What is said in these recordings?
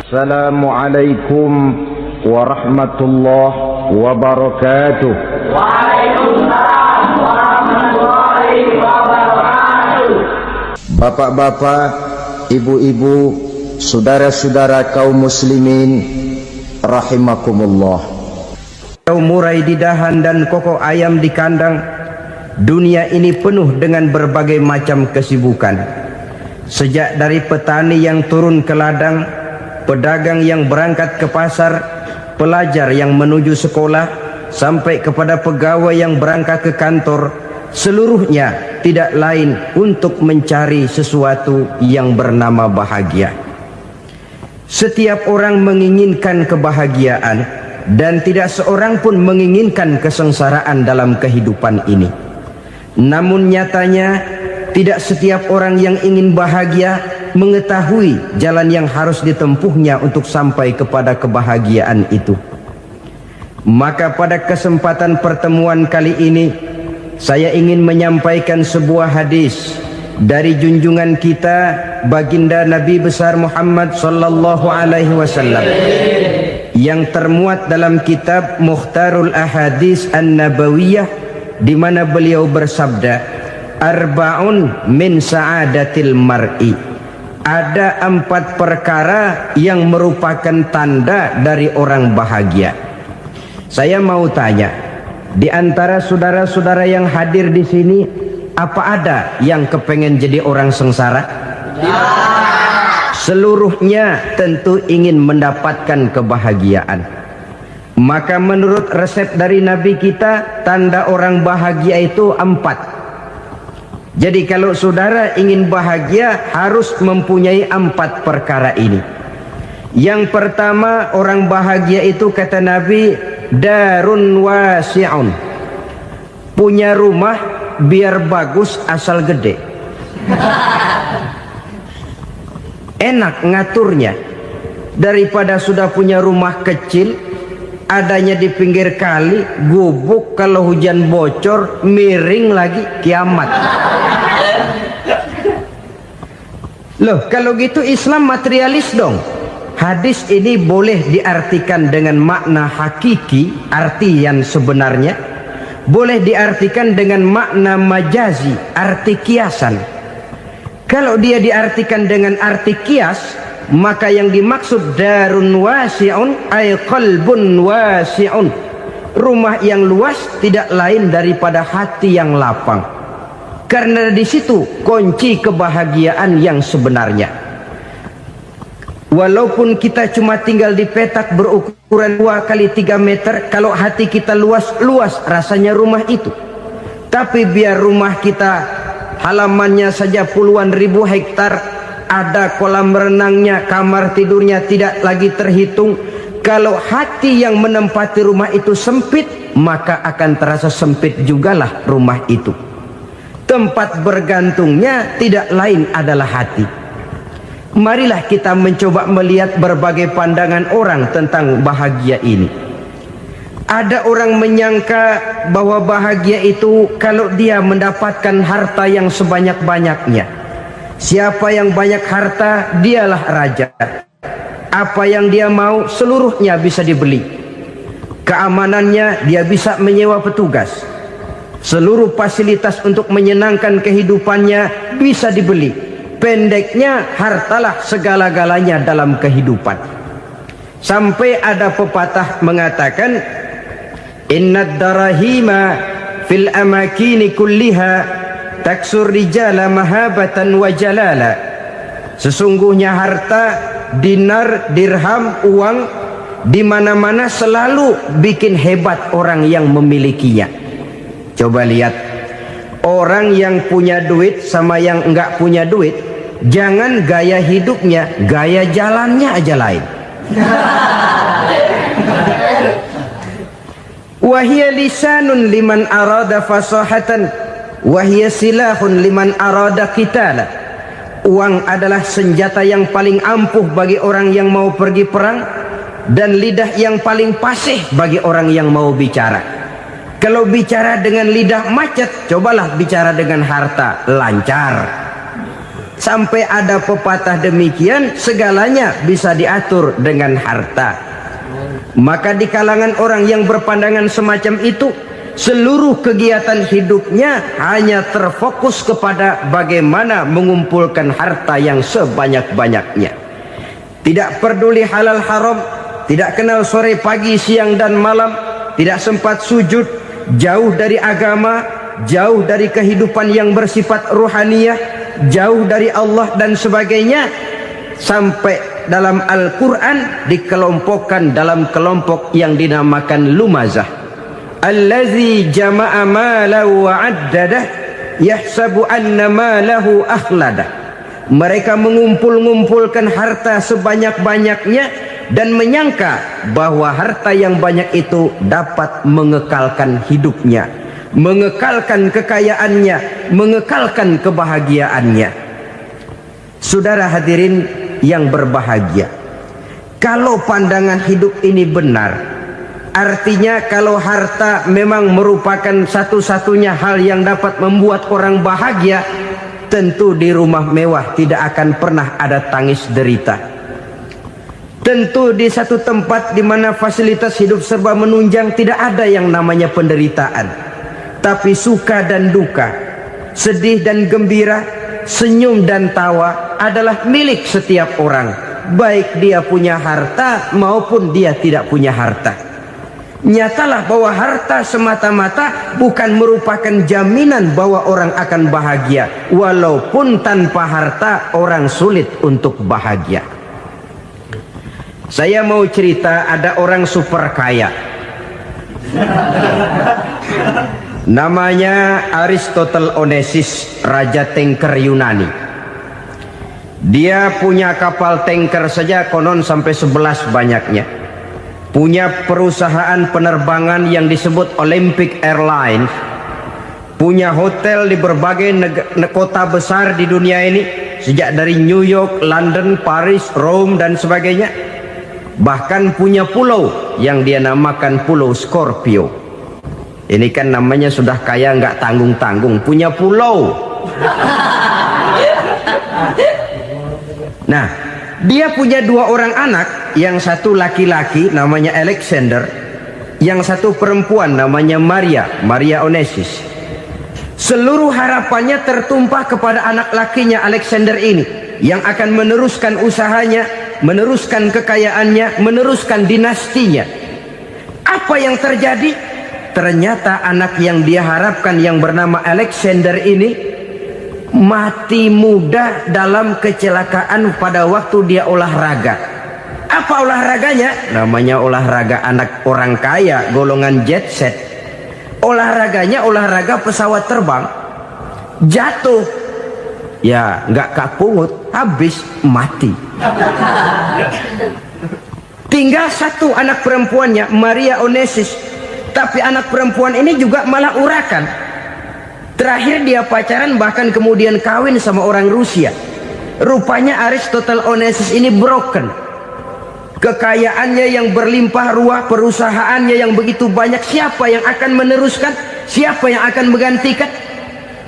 Assalamualaikum warahmatullahi wabarakatuh. Waalaikumsalam warahmatullahi wabarakatuh. Bapak-bapak, ibu-ibu, saudara-saudara kaum muslimin rahimakumullah. Murai di dahan dan koko ayam di kandang. Dunia ini penuh dengan berbagai macam kesibukan. Sejak dari petani yang turun ke ladang, pedagang yang berangkat ke pasar, pelajar yang menuju sekolah, sampai kepada pegawai yang berangkat ke kantor, seluruhnya tidak lain untuk mencari sesuatu yang bernama bahagia. Setiap orang menginginkan kebahagiaan, dan tidak seorang pun menginginkan kesengsaraan dalam kehidupan ini. Namun nyatanya tidak setiap orang yang ingin bahagia mengetahui jalan yang harus ditempuhnya untuk sampai kepada kebahagiaan itu. Maka pada kesempatan pertemuan kali ini, saya ingin menyampaikan sebuah hadis dari junjungan kita baginda Nabi besar Muhammad sallallahu alaihi wasallam yang termuat dalam kitab Mukhtarul Ahadits An-Nabawiyah, di mana beliau bersabda, arba'un min sa'adatil mar'i. Ada 4 perkara yang merupakan tanda dari orang bahagia. Saya mau tanya, di antara saudara-saudara yang hadir di sini, apa ada yang kepengen jadi orang sengsara? Ya. Seluruhnya tentu ingin mendapatkan kebahagiaan. Maka menurut resep dari Nabi kita, tanda orang bahagia itu 4. Jadi kalau saudara ingin bahagia, harus mempunyai 4 perkara ini. Yang pertama, orang bahagia itu kata Nabi, darun wasi'un. Punya rumah biar bagus asal gede. Enak ngaturnya. Daripada sudah punya rumah kecil, adanya di pinggir kali, gubuk, kalau hujan bocor, miring lagi, kiamat. Loh, kalau gitu Islam materialis dong. Hadis ini boleh diartikan dengan makna hakiki, arti yang sebenarnya. Boleh diartikan dengan makna majazi, arti kiasan. Kalau dia diartikan dengan arti kias, maka yang dimaksud darun wasi'un ay qalbun wasi'un. Rumah yang luas tidak lain daripada hati yang lapang. Karena di situ kunci kebahagiaan yang sebenarnya. Walaupun kita cuma tinggal di petak berukuran 2 kali 3 meter, kalau hati kita luas rasanya rumah itu. Tapi biar rumah kita halamannya saja puluhan ribu hektar, ada kolam renangnya, kamar tidurnya tidak lagi terhitung. Kalau hati yang menempati rumah itu sempit, maka akan terasa sempit jugalah rumah itu. Tempat bergantungnya tidak lain adalah hati. Marilah kita mencoba melihat berbagai pandangan orang tentang bahagia ini. Ada orang menyangka bahwa bahagia itu kalau dia mendapatkan harta yang sebanyak-banyaknya. Siapa yang banyak harta, dialah raja. Apa yang dia mau, seluruhnya bisa dibeli. Keamanannya, dia bisa menyewa petugas. Seluruh fasilitas untuk menyenangkan kehidupannya bisa dibeli. Pendeknya, hartalah segala-galanya dalam kehidupan. Sampai ada pepatah mengatakan, innad darahima fil amakini kulliha taksur rijala mahabatan wa jalala. Sesungguhnya harta, dinar, dirham, uang di mana-mana selalu bikin hebat orang yang memilikinya. Coba lihat, orang yang punya duit sama yang enggak punya duit, jangan gaya hidupnya, gaya jalannya aja lain. Wahia lisanun liman arada fasahatan, wahia silahun liman arada qitala. Uang adalah senjata yang paling ampuh bagi orang yang mau pergi perang, dan lidah yang paling fasih bagi orang yang mau bicara. Kalau bicara dengan lidah macet, cobalah bicara dengan harta, lancar. Sampai ada pepatah demikian, segalanya bisa diatur dengan harta. Maka di kalangan orang yang berpandangan semacam itu, seluruh kegiatan hidupnya hanya terfokus kepada bagaimana mengumpulkan harta yang sebanyak-banyaknya. Tidak peduli halal haram, tidak kenal sore pagi siang dan malam, tidak sempat sujud, jauh dari agama, jauh dari kehidupan yang bersifat ruhaniyah, jauh dari Allah dan sebagainya. Sampai dalam Al-Quran dikelompokkan dalam kelompok yang dinamakan lumazah. Allazi jama'a malahu wa'addadah yahsabu anna malahu akhladah. Mereka mengumpul-ngumpulkan harta sebanyak-banyaknya dan menyangka bahwa harta yang banyak itu dapat mengekalkan hidupnya, mengekalkan kekayaannya, mengekalkan kebahagiaannya. Saudara hadirin yang berbahagia, kalau pandangan hidup ini benar, artinya kalau harta memang merupakan satu-satunya hal yang dapat membuat orang bahagia, tentu di rumah mewah tidak akan pernah ada tangis derita. Tentu di satu tempat di mana fasilitas hidup serba menunjang tidak ada yang namanya penderitaan. Tapi suka dan duka, sedih dan gembira, senyum dan tawa adalah milik setiap orang, baik dia punya harta maupun dia tidak punya harta. Nyatalah bahwa harta semata-mata bukan merupakan jaminan bahwa orang akan bahagia, walaupun tanpa harta orang sulit untuk bahagia. Saya mau cerita, ada orang super kaya, namanya Aristotle Onesimus, raja tanker Yunani. Dia punya kapal tanker saja konon sampai 11 banyaknya. Punya perusahaan penerbangan yang disebut Olympic Airlines. Punya hotel di berbagai kota besar di dunia ini, sejak dari New York, London, Paris, Rome dan sebagainya. Bahkan punya pulau yang dia namakan Pulau Scorpio. Ini kan namanya sudah kaya nggak tanggung-tanggung, punya pulau. Nah, dia punya 2 orang anak, yang satu laki-laki namanya Alexander, yang satu perempuan namanya Maria Onesimus. Seluruh harapannya tertumpah kepada anak lakinya Alexander ini, yang akan meneruskan usahanya, meneruskan kekayaannya, meneruskan dinastinya. Apa yang terjadi? Ternyata anak yang dia harapkan yang bernama Alexander ini mati muda dalam kecelakaan pada waktu dia olahraga. Apa olahraganya? Namanya olahraga anak orang kaya, golongan jet set. Olahraganya olahraga pesawat terbang. Jatuh, ya nggak kapungut, habis mati. Tinggal satu anak perempuannya, Maria Onesimus. Tapi anak perempuan ini juga malah urakan. Terakhir dia pacaran, bahkan kemudian kawin sama orang Rusia. Rupanya Aristotle Onesimus ini broken. Kekayaannya yang berlimpah ruah, perusahaannya yang begitu banyak, siapa yang akan meneruskan? Siapa yang akan menggantikan?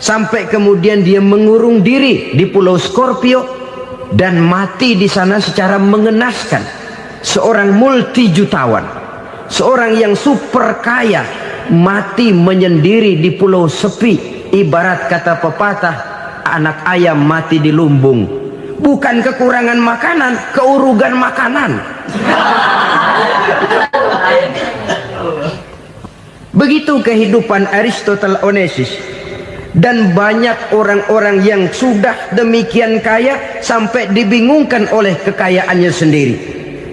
Sampai kemudian dia mengurung diri di Pulau Scorpio dan mati di sana secara mengenaskan. Seorang multi jutawan, seorang yang super kaya, mati menyendiri di pulau sepi. Ibarat kata pepatah, anak ayam mati di lumbung. Bukan kekurangan makanan, keurugan makanan. Begitu kehidupan Aristotle Onesimus. Dan banyak orang-orang yang sudah demikian kaya sampai dibingungkan oleh kekayaannya sendiri.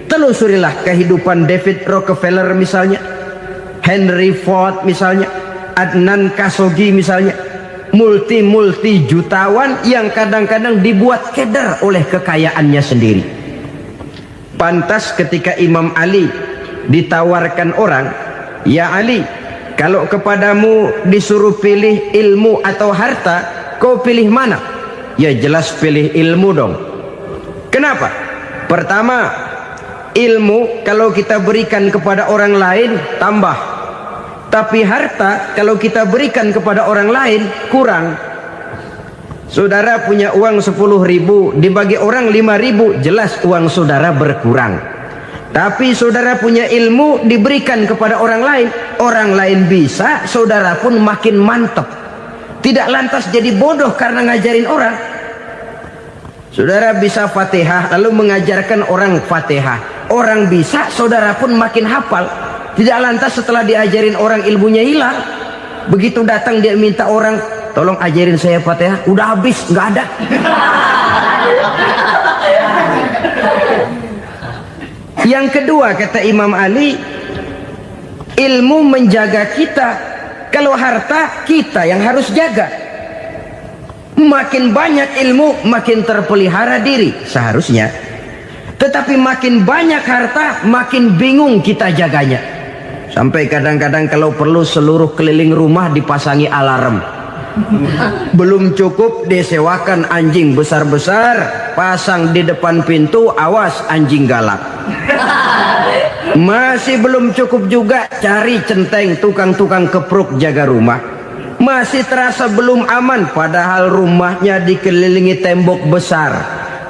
Telusurilah kehidupan David Rockefeller misalnya, Henry Ford misalnya, Adnan Khashoggi misalnya. Multi jutawan yang kadang-kadang dibuat keder oleh kekayaannya sendiri. Pantas ketika Imam Ali ditawarkan orang, "Ya Ali, kalau kepadamu disuruh pilih ilmu atau harta, kau pilih mana?" Ya jelas pilih ilmu dong. Kenapa? Pertama, ilmu kalau kita berikan kepada orang lain tambah. Tapi harta kalau kita berikan kepada orang lain kurang. Saudara punya uang 10.000, dibagi orang 5.000, jelas uang saudara berkurang. Tapi saudara punya ilmu, diberikan kepada orang lain bisa, saudara pun makin mantap. Tidak lantas jadi bodoh karena ngajarin orang. Saudara bisa Fatihah lalu mengajarkan orang Fatihah, orang bisa, saudara pun makin hafal. Tidak lantas setelah diajarin orang ilmunya hilang. Begitu datang dia minta orang, tolong ajarin saya Fatihah, udah habis, nggak ada. Yang kedua kata Imam Ali, ilmu menjaga kita. Kalau harta, kita yang harus jaga. Makin banyak ilmu, makin terpelihara diri seharusnya. Tetapi makin banyak harta, makin bingung kita jaganya. Sampai kadang-kadang kalau perlu seluruh keliling rumah dipasangi alarm. Belum cukup disewakan anjing besar-besar, pasang di depan pintu, awas anjing galak. Masih belum cukup juga, cari centeng tukang-tukang kepruk jaga rumah. Masih terasa belum aman, padahal rumahnya dikelilingi tembok besar.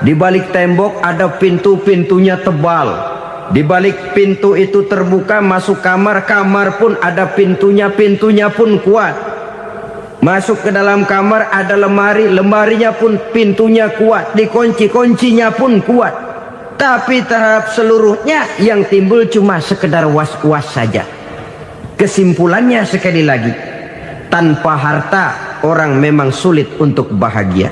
Di balik tembok ada pintu-pintunya tebal. Di balik pintu itu terbuka masuk kamar, kamar pun ada pintunya, pintunya pun kuat. Masuk ke dalam kamar ada lemari, lemarinya pun pintunya kuat, dikunci, kuncinya pun kuat. Tapi terhadap seluruhnya yang timbul cuma sekedar was-was saja. Kesimpulannya sekali lagi, tanpa harta orang memang sulit untuk bahagia.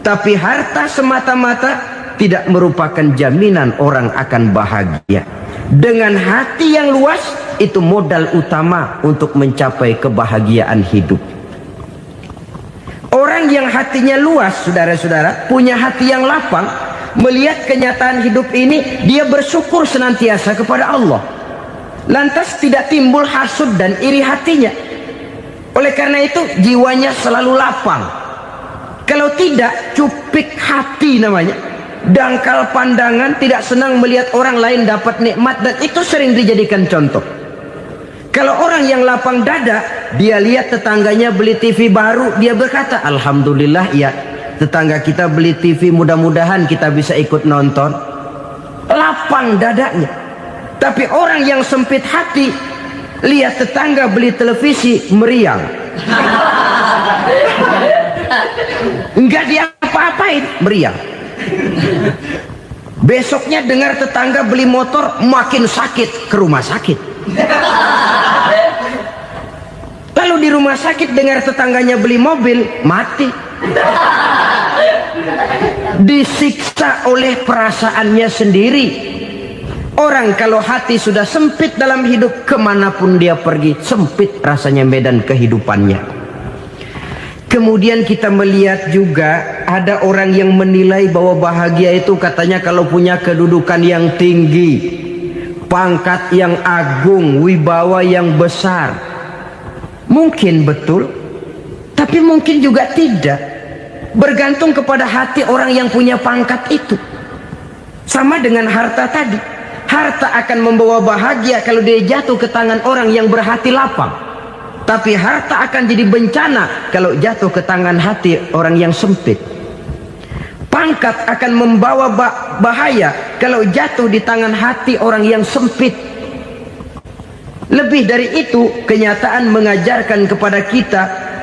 Tapi harta semata-mata tidak merupakan jaminan orang akan bahagia. Dengan hati yang luas, itu modal utama untuk mencapai kebahagiaan hidup. Orang yang hatinya luas, saudara-saudara, punya hati yang lapang, melihat kenyataan hidup ini, dia bersyukur senantiasa kepada Allah. Lantas tidak timbul hasud dan iri hatinya. Oleh karena itu jiwanya selalu lapang. Kalau tidak, cupik hati namanya, dangkal pandangan, tidak senang melihat orang lain dapat nikmat, dan itu sering dijadikan contoh. Kalau orang yang lapang dada, dia lihat tetangganya beli TV baru, dia berkata, alhamdulillah ya, tetangga kita beli TV, mudah-mudahan kita bisa ikut nonton. Lapang dadanya. Tapi orang yang sempit hati, lihat tetangga beli televisi, meriang. Enggak diapa-apain, meriang. Besoknya dengar tetangga beli motor, makin sakit, ke rumah sakit. Lalu di rumah sakit dengar tetangganya beli mobil, mati. Disiksa oleh perasaannya sendiri. Orang kalau hati sudah sempit dalam hidup, kemanapun dia pergi, sempit rasanya medan kehidupannya. Kemudian kita melihat juga ada orang yang menilai bahwa bahagia itu katanya kalau punya kedudukan yang tinggi, pangkat yang agung, wibawa yang besar. Mungkin betul, tapi mungkin juga tidak. Bergantung kepada hati orang yang punya pangkat itu. Sama dengan harta tadi. Harta akan membawa bahagia kalau dia jatuh ke tangan orang yang berhati lapang. Tapi harta akan jadi bencana kalau jatuh ke tangan hati orang yang sempit. Pangkat akan membawa bahaya kalau jatuh di tangan hati orang yang sempit. Lebih dari itu, kenyataan mengajarkan kepada kita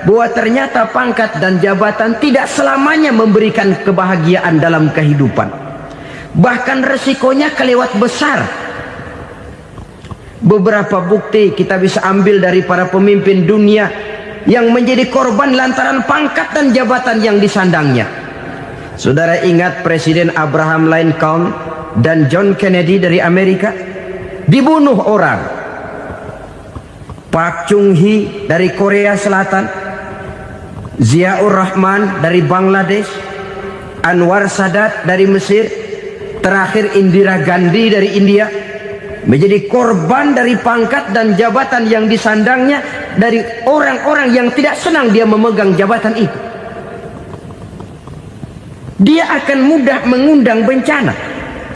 bahwa ternyata pangkat dan jabatan tidak selamanya memberikan kebahagiaan dalam kehidupan. Bahkan resikonya kelewat besar. Beberapa bukti kita bisa ambil dari para pemimpin dunia yang menjadi korban lantaran pangkat dan jabatan yang disandangnya. Saudara ingat Presiden Abraham Lincoln dan John Kennedy dari Amerika? Dibunuh orang. Park Chung-hee dari Korea Selatan, Ziaur Rahman dari Bangladesh, Anwar Sadat dari Mesir, terakhir Indira Gandhi dari India, menjadi korban dari pangkat dan jabatan yang disandangnya dari orang-orang yang tidak senang dia memegang jabatan itu. Dia akan mudah mengundang bencana.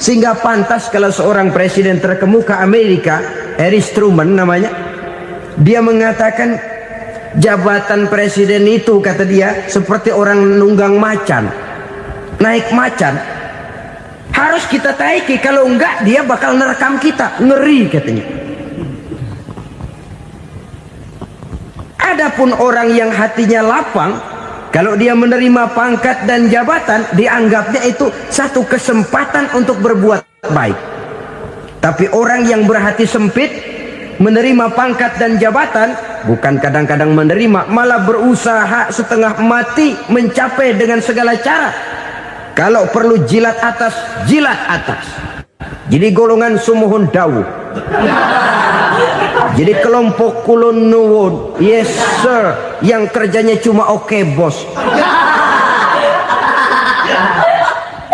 Sehingga pantas kalau seorang presiden terkemuka Amerika, Harry Truman namanya, dia mengatakan, Jabatan presiden itu, kata dia, seperti orang nunggang macan, naik macan. Harus kita taiki, kalau enggak dia bakal nerekam kita, ngeri katanya. Adapun orang yang hatinya lapang, kalau dia menerima pangkat dan jabatan, dianggapnya itu satu kesempatan untuk berbuat baik. Tapi orang yang berhati sempit, menerima pangkat dan jabatan, bukan kadang-kadang menerima, malah berusaha setengah mati mencapai dengan segala cara. Kalau perlu jilat atas, jilat atas. Jadi golongan sumuhun dawu. Jadi kelompok kulon nuwun, yes sir, yang kerjanya cuma oke bos.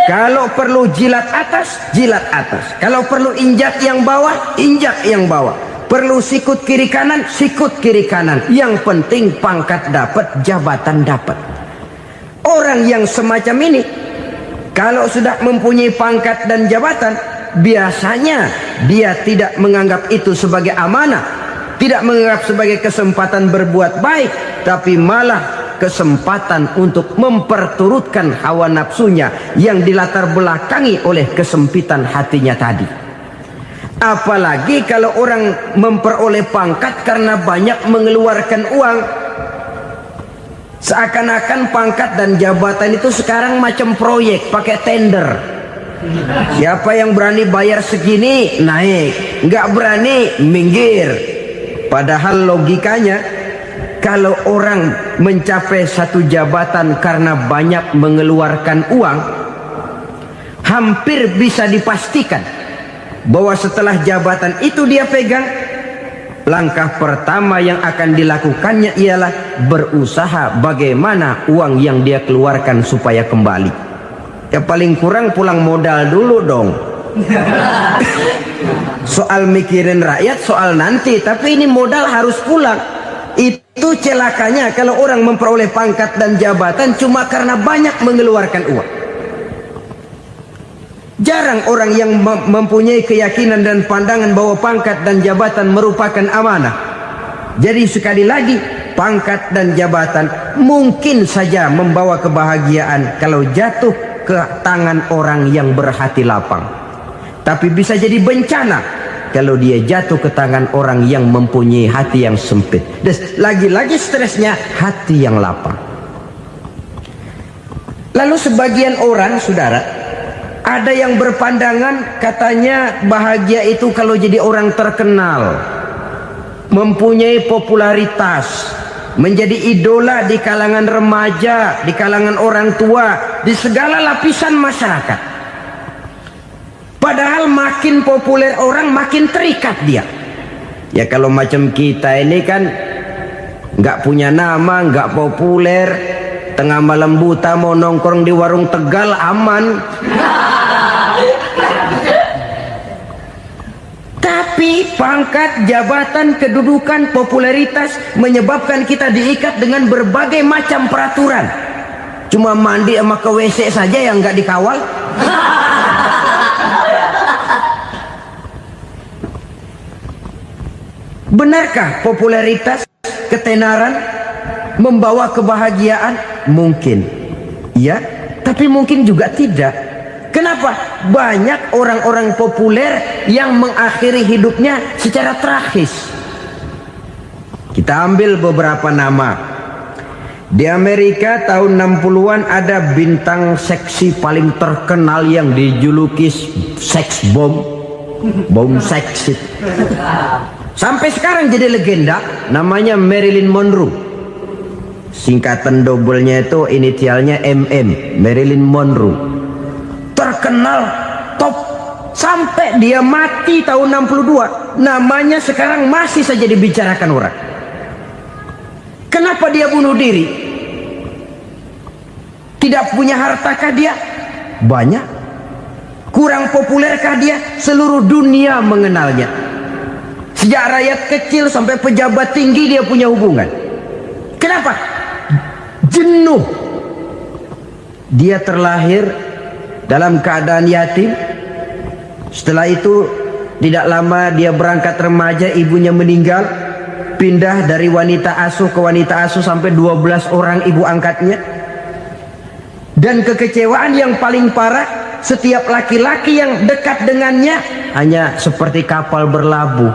Kalau perlu jilat atas, jilat atas. Kalau perlu injak yang bawah, injak yang bawah. Perlu sikut kiri kanan, sikut kiri kanan. Yang penting pangkat dapat, jabatan dapat. Orang yang semacam ini, kalau sudah mempunyai pangkat dan jabatan, biasanya dia tidak menganggap itu sebagai amanah, tidak menganggap sebagai kesempatan berbuat baik, tapi malah kesempatan untuk memperturutkan hawa nafsunya yang dilatar belakangi oleh kesempitan hatinya tadi. Apalagi kalau orang memperoleh pangkat karena banyak mengeluarkan uang, seakan-akan pangkat dan jabatan itu sekarang macam proyek pakai tender. Siapa yang berani bayar segini naik, nggak berani minggir. Padahal logikanya, kalau orang mencapai satu jabatan karena banyak mengeluarkan uang, hampir bisa dipastikan bahwa setelah jabatan itu dia pegang, langkah pertama yang akan dilakukannya ialah berusaha bagaimana uang yang dia keluarkan supaya kembali. Ya paling kurang pulang modal dulu dong. Soal mikirin rakyat soal nanti, tapi ini modal harus pulang. Itu celakanya kalau orang memperoleh pangkat dan jabatan cuma karena banyak mengeluarkan uang. Jarang orang yang mempunyai keyakinan dan pandangan bahwa pangkat dan jabatan merupakan amanah. Jadi sekali lagi, pangkat dan jabatan mungkin saja membawa kebahagiaan kalau jatuh ke tangan orang yang berhati lapang. Tapi bisa jadi bencana kalau dia jatuh ke tangan orang yang mempunyai hati yang sempit. Dan lagi-lagi stresnya hati yang lapang. Lalu sebagian orang, saudara, ada yang berpandangan katanya bahagia itu kalau jadi orang terkenal, mempunyai popularitas, menjadi idola di kalangan remaja, di kalangan orang tua, di segala lapisan masyarakat. Padahal makin populer orang, makin terikat dia. Ya kalau macam kita ini kan nggak punya nama, nggak populer, tengah malam buta mau nongkrong di warung Tegal aman. Tapi pangkat, jabatan, kedudukan, popularitas menyebabkan kita diikat dengan berbagai macam peraturan. Cuma mandi sama ke WC saja yang nggak dikawal. Benarkah popularitas, ketenaran membawa kebahagiaan? Mungkin ya, tapi mungkin juga tidak. Kenapa? Banyak orang-orang populer yang mengakhiri hidupnya secara tragis. Kita ambil beberapa nama. Di Amerika tahun 60-an ada bintang seksi paling terkenal yang dijuluki seks bom. Bom seks. Sampai sekarang jadi legenda, namanya Marilyn Monroe. Singkatan doublenya itu inisialnya MM, Marilyn Monroe. Terkenal top sampai dia mati tahun 62, namanya sekarang masih saja dibicarakan orang. Kenapa dia bunuh diri? Tidak punya hartakah dia? Banyak. Kurang populerkah dia? Seluruh dunia mengenalnya. Sejak rakyat kecil sampai pejabat tinggi dia punya hubungan. Kenapa? Jenuh. Dia terlahir dalam keadaan yatim. Setelah itu tidak lama dia berangkat remaja, ibunya meninggal. pindah dari wanita asuh ke wanita asuh sampai 12 orang ibu angkatnya. Dan kekecewaan yang paling parah, setiap laki-laki yang dekat dengannya hanya seperti kapal berlabuh,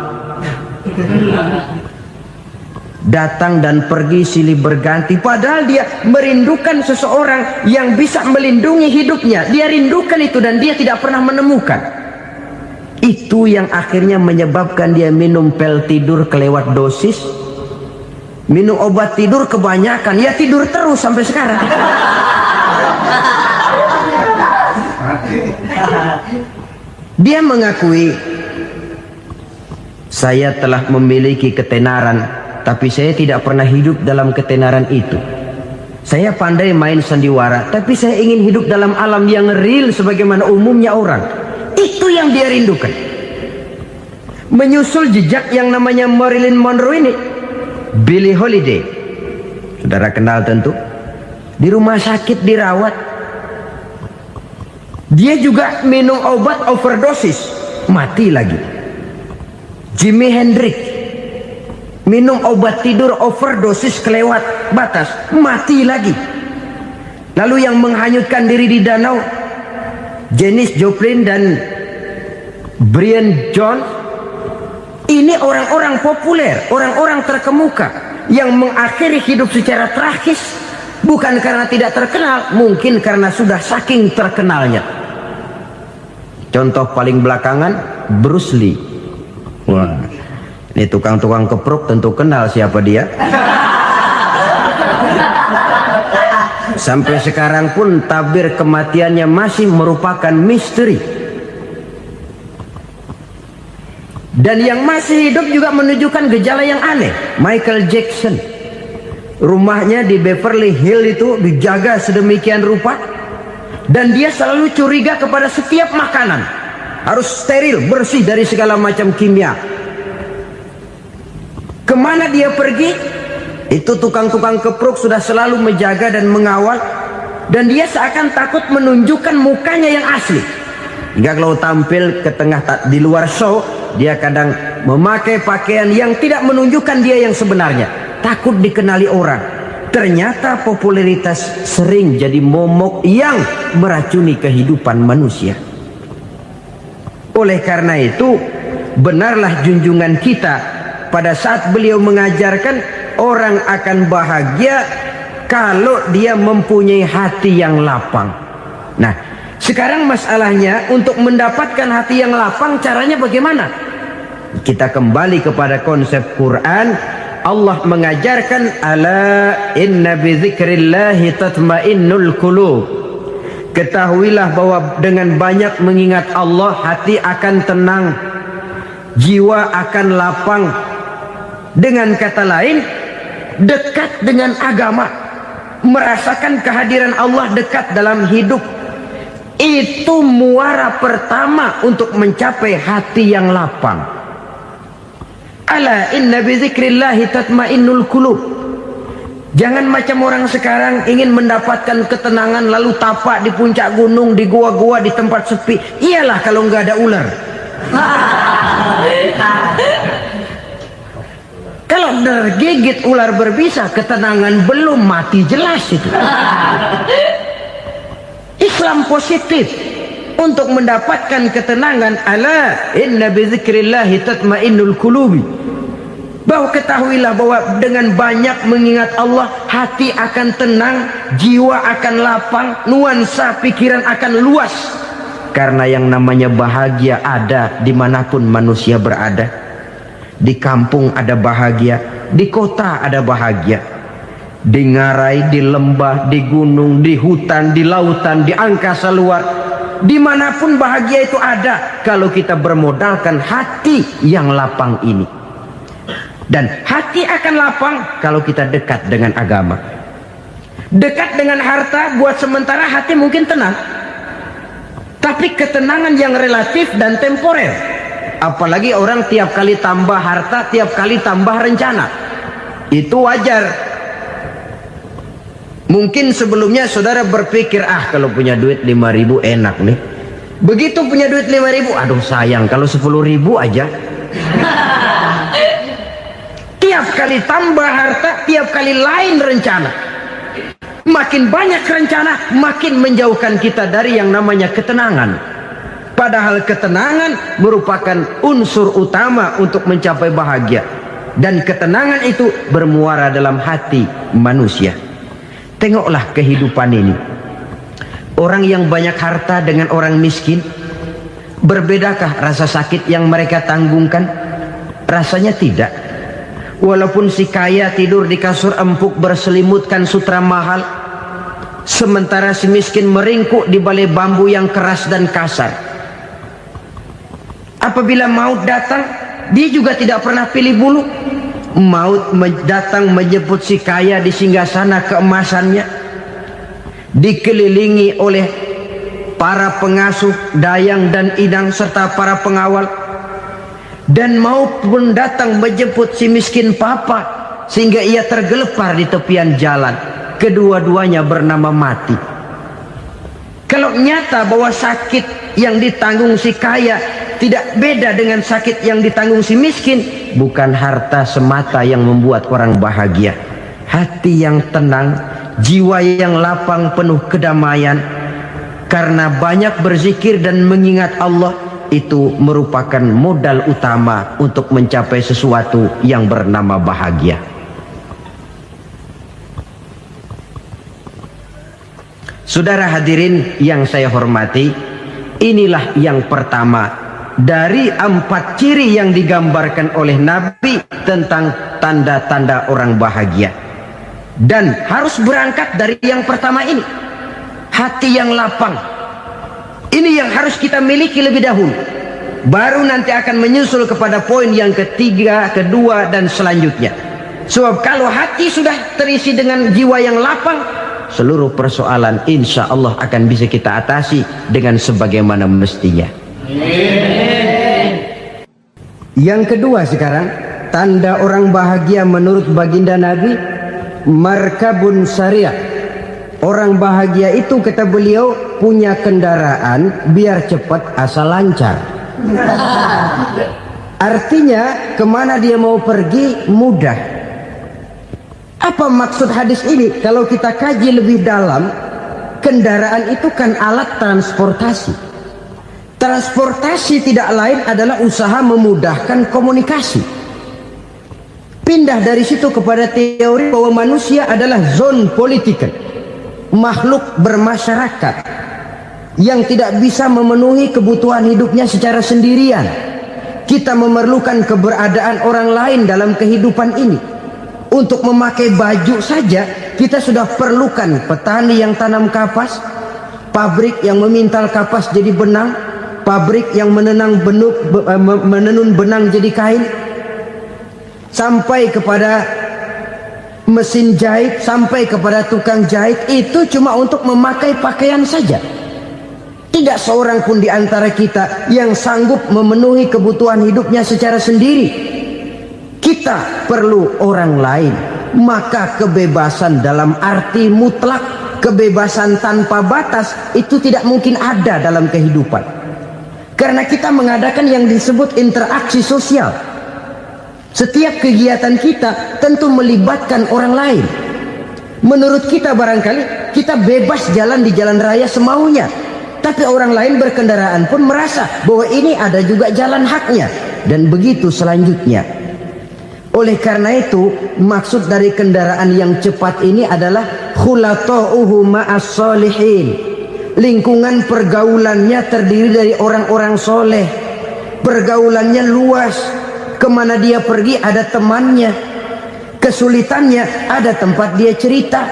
datang dan pergi silih berganti. Padahal dia merindukan seseorang yang bisa melindungi hidupnya. Dia rindukan itu dan dia tidak pernah menemukan. Itu yang akhirnya menyebabkan dia minum pil tidur kelewat dosis, minum obat tidur kebanyakan, ya tidur terus sampai sekarang. Dia mengakui, saya telah memiliki ketenaran, tapi saya tidak pernah hidup dalam ketenaran itu. Saya pandai main sandiwara, tapi saya ingin hidup dalam alam yang real sebagaimana umumnya orang. Itu yang dia rindukan. Menyusul jejak yang namanya Marilyn Monroe ini, Billie Holiday, saudara kenal tentu, di rumah sakit dirawat. Dia juga minum obat overdosis, mati lagi. Jimi Hendrix minum obat tidur overdosis kelewat batas, mati lagi. Lalu yang menghanyutkan diri di danau, Janis Joplin dan Brian Jones. Ini orang-orang populer, orang-orang terkemuka yang mengakhiri hidup secara tragis, bukan karena tidak terkenal, mungkin karena sudah saking terkenalnya. Contoh paling belakangan, Bruce Lee. Wah, ini tukang-tukang keprok tentu kenal siapa dia. Sampai sekarang pun tabir kematiannya masih merupakan misteri. Dan yang masih hidup juga menunjukkan gejala yang aneh. Michael Jackson, rumahnya di Beverly Hills itu dijaga sedemikian rupa, dan dia selalu curiga kepada setiap makanan harus steril, bersih dari segala macam kimia. Kemana dia pergi, itu tukang-tukang keprok sudah selalu menjaga dan mengawal, dan dia seakan takut menunjukkan mukanya yang asli. Hingga kalau tampil ke tengah di luar show, dia kadang memakai pakaian yang tidak menunjukkan dia yang sebenarnya, takut dikenali orang. Ternyata popularitas sering jadi momok yang meracuni kehidupan manusia. Oleh karena itu, benarlah junjungan kita pada saat beliau mengajarkan orang akan bahagia kalau dia mempunyai hati yang lapang. Nah, sekarang masalahnya untuk mendapatkan hati yang lapang, caranya bagaimana? Kita kembali kepada konsep Quran. Allah mengajarkan, ala inna bi dzikrillahi tatmainnul qulub. Ketahuilah bahwa dengan banyak mengingat Allah, hati akan tenang, jiwa akan lapang. Dengan kata lain, dekat dengan agama, merasakan kehadiran Allah dekat dalam hidup, itu muara pertama untuk mencapai hati yang lapang. Ala inna bi dzikrillahi tatmainnul qulub. Jangan macam orang sekarang ingin mendapatkan ketenangan lalu tapak di puncak gunung, di gua-gua, di tempat sepi. Iyalah kalau nggak ada ular. Kalau tergigit ular berbisa, ketenangan belum, mati jelas itu. Islam positif untuk mendapatkan ketenangan. Ala inna bi dzikrillahi tatmainnul qulubi. Bahwa ketahuilah bahwa dengan banyak mengingat Allah, hati akan tenang, jiwa akan lapang, nuansa pikiran akan luas. Karena yang namanya bahagia ada dimanapun manusia berada. Di kampung ada bahagia, di kota ada bahagia, di ngarai, di lembah, di gunung, di hutan, di lautan, di angkasa luar, dimanapun bahagia itu ada kalau kita bermodalkan hati yang lapang ini. Dan hati akan lapang kalau kita dekat dengan agama. Dekat dengan harta buat sementara hati mungkin tenang, tapi ketenangan yang relatif dan temporer. Apalagi orang tiap kali tambah harta, tiap kali tambah rencana, itu wajar. Mungkin sebelumnya saudara berpikir, kalau punya duit 5.000 enak nih. Begitu punya duit 5.000, aduh sayang kalau 10.000 aja. Tiap kali tambah harta, tiap kali lain rencana. Makin banyak rencana, makin menjauhkan kita dari yang namanya ketenangan. Padahal ketenangan merupakan unsur utama untuk mencapai bahagia. Dan ketenangan itu bermuara dalam hati manusia. Tengoklah kehidupan ini. Orang yang banyak harta dengan orang miskin, berbedakah rasa sakit yang mereka tanggungkan? Rasanya tidak. Walaupun si kaya tidur di kasur empuk berselimutkan sutra mahal, sementara si miskin meringkuk di balai bambu yang keras dan kasar. Apabila maut datang, dia juga tidak pernah pilih bulu. Maut datang menjemput si kaya di singgasana keemasannya, dikelilingi oleh para pengasuh, dayang dan idang serta para pengawal. Dan maupun datang menjemput si miskin papa sehingga ia tergelepar di tepian jalan. Kedua-duanya bernama mati. Kalau nyata bahwa sakit yang ditanggung si kaya tidak beda dengan sakit yang ditanggung si miskin, bukan harta semata yang membuat orang bahagia. Hati yang tenang, jiwa yang lapang penuh kedamaian karena banyak berzikir dan mengingat Allah, itu merupakan modal utama untuk mencapai sesuatu yang bernama bahagia. Saudara hadirin yang saya hormati, inilah yang pertama dari 4 ciri yang digambarkan oleh Nabi tentang tanda-tanda orang bahagia. Dan harus berangkat dari yang pertama ini, hati yang lapang. Ini yang harus kita miliki lebih dahulu. Baru nanti akan menyusul kepada poin yang ketiga, kedua, dan selanjutnya. Sebab kalau hati sudah terisi dengan jiwa yang lapang, seluruh persoalan insya Allah akan bisa kita atasi dengan sebagaimana mestinya. Yang kedua sekarang, tanda orang bahagia menurut baginda Nabi, markabun syariah. Orang bahagia itu, kata beliau, punya kendaraan biar cepat asal lancar. Artinya kemana dia mau pergi mudah. Apa maksud hadis ini? Kalau kita kaji lebih dalam, kendaraan itu kan alat transportasi. Transportasi tidak lain adalah usaha memudahkan komunikasi. Pindah dari situ kepada teori bahwa manusia adalah zon political, makhluk bermasyarakat yang tidak bisa memenuhi kebutuhan hidupnya secara sendirian. Kita memerlukan keberadaan orang lain dalam kehidupan ini. Untuk memakai baju saja kita sudah perlukan petani yang tanam kapas, pabrik yang memintal kapas jadi benang, pabrik yang menenun benang jadi kain, sampai kepada mesin jahit, sampai kepada tukang jahit. Itu cuma untuk memakai pakaian saja. Tidak seorang pun di antara kita yang sanggup memenuhi kebutuhan hidupnya secara sendiri. Kita perlu orang lain. Maka kebebasan dalam arti mutlak, kebebasan tanpa batas, itu tidak mungkin ada dalam kehidupan. Karena kita mengadakan yang disebut interaksi sosial. Setiap kegiatan kita tentu melibatkan orang lain. Menurut kita barangkali kita bebas jalan di jalan raya semaunya, tapi orang lain berkendaraan pun merasa bahwa ini ada juga jalan haknya, dan begitu selanjutnya. Oleh karena itu, maksud dari kendaraan yang cepat ini adalah khulata'uhu ma'as solihin. Lingkungan pergaulannya terdiri dari orang-orang soleh. Pergaulannya luas. Kemana dia pergi ada temannya. Kesulitannya ada tempat dia cerita.